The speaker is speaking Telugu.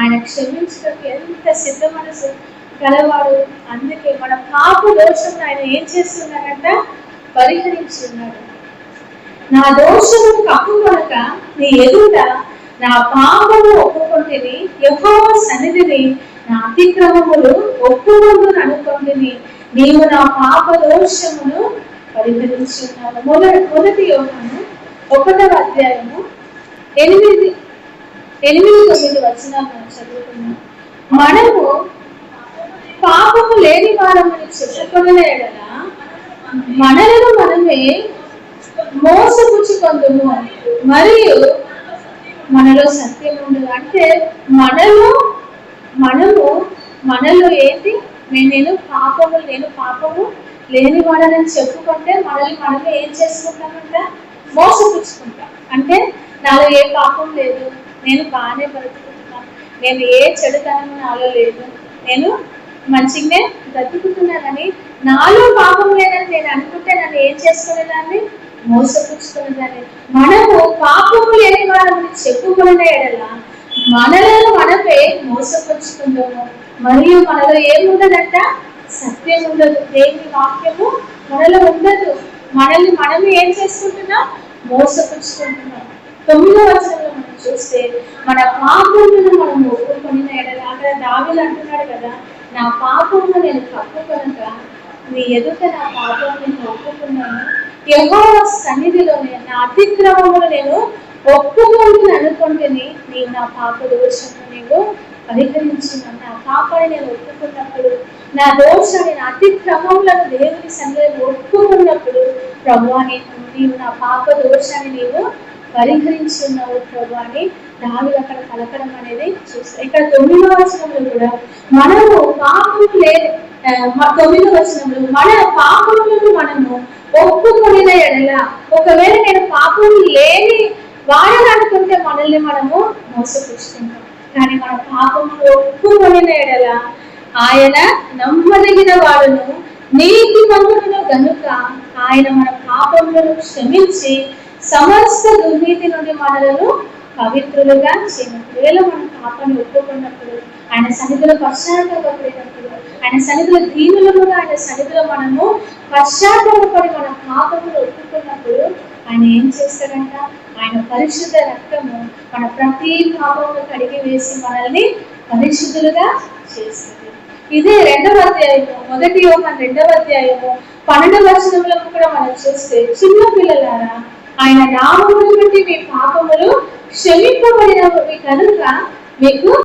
ఆయన క్షమించడానికి ఎంత సిద్ధ మనసు గలవాడు. అందుకే మన పాప దోషం ఆయన ఏం చేస్తున్నాడంట, పరిహరించున్నాడు. నా దోషము కప్పుకొనక నీ ఎదుట నా పాపము ఒప్పుకొంటిని, యెహోవా సన్నిధిని నా అతిక్రమములు ఒప్పుకొందును అనుకొంటిని, నీవు నా పాప దోషమును పరిహరించున్నావు. మొదటి యోహాను 1వ అధ్యాయము 8-9 వచనాలు మనం చదువుకున్నాం. మనము పాపము లేని వారమని చెప్పుకొనిన ఎడల మనలను మనమే మోసపుచ్చుకొందుము, మరియు మనలో సత్యం ఉండదు. అంటే మనలో ఏంటి, నేను పాపము లేని వాడని చెప్పుకుంటే మనల్ని మనమే ఏం చేసుకుంటామంట, మోసపుచ్చుకుంటాం. అంటే నాలో ఏ పాపం లేదు, నేను బాగానే బ్రతుకుతున్నాను, నేను ఏ చెడుతనం నాలో లేదు, నేను మంచిగానే బ్రతుకుతున్నానని, నాలో పాపం లేదని నేను అనుకుంటే నన్ను ఏం చేసుకునేదాన్ని, మోసపుచ్చుకునేదాన్ని. మనము పాపము లేని వారని చెప్పుకునే ఎడల మనలను మనమే మోసపుచ్చుకుంటాము, మరియు మనలో ఏముండదంట, సత్యం ఉండదు. దేవుని వాక్యము మనలో ఉండదు. మనల్ని మనమే ఏం చేసుకుంటున్నాం, మోసపుచ్చుకుంటున్నాం. 9వ వచనంలో మనం చూస్తే, మన పాపములను మనం ఒప్పుకొనిన ఎడల, అక్కడ దావీదు అంటున్నాడు కదా, నా పాపమును నేను కప్పుకొనక నీ ఎదుట నా పాపము నేను ఒప్పుకున్నాను, యెహోవా సన్నిధిలోనే నా అతిక్రమమును నేను ఒప్పుకొందును అనుకొంటిని, నీవు నా పాప దోషమును నీవు పరిహరించున్నాను. నా పాపాన్ని నేను ఒప్పుకున్నప్పుడు, నా దోషాన్ని, నా అతిక్రమములను దేవుని సన్నిధిలో ఒప్పుకున్నప్పుడు, ప్రభువా నీవు నా పాప దోషాన్ని నీవు పరిహరించున్నావు ప్రభు అని దావీదు అక్కడ పలకడం అనేది చూస్తాం. ఇక్కడ 9వ వచనంలో కూడా మనము పాపము లేని 9వ వచనంలో మన పాపములను మనము ఒప్పుకొనిన ఎడల, ఒకవేళ నేను పాపం లేని వాడని అనుకుంటే మనల్ని మనము మోసపుచ్చుకుంటాం. కానీ మన పాపములు ఒప్పుకొనిన ఎడల ఆయన నమ్మదగిన వాడును నీతిమంతుడును గనుక ఆయన మన పాపములను క్షమించి సమస్త దుర్నీతి నుండి మనలను పవిత్రులుగా చేయను. ఒకవేళ మనం పాపాన్ని ఒప్పుకున్నప్పుడు, ఆయన సన్నిధిలో పశ్చాత్తాపడినప్పుడు, ఆయన సన్నిధిలో దీనులముగా ఆయన సన్నిధిలో మనము పశ్చాత్తాపడి మన పాపములు ఒప్పుకున్నప్పుడు ఆయన ఏం చేస్తాడంట, ఆయన పరిశుద్ధ రక్తము మన ప్రతి పాపమును కడిగి వేసి మనల్ని పరిశుద్ధులుగా చేస్తుంది. ఇదే 2వ అధ్యాయము, 1 యోహాను 2వ అధ్యాయము 12వ వచనంలో కూడా మనం చూస్తే, చిన్న పిల్లలారా ఆయన నామమును బట్టి మీ పాపములు క్షమింపబడినవి కనుక మీకు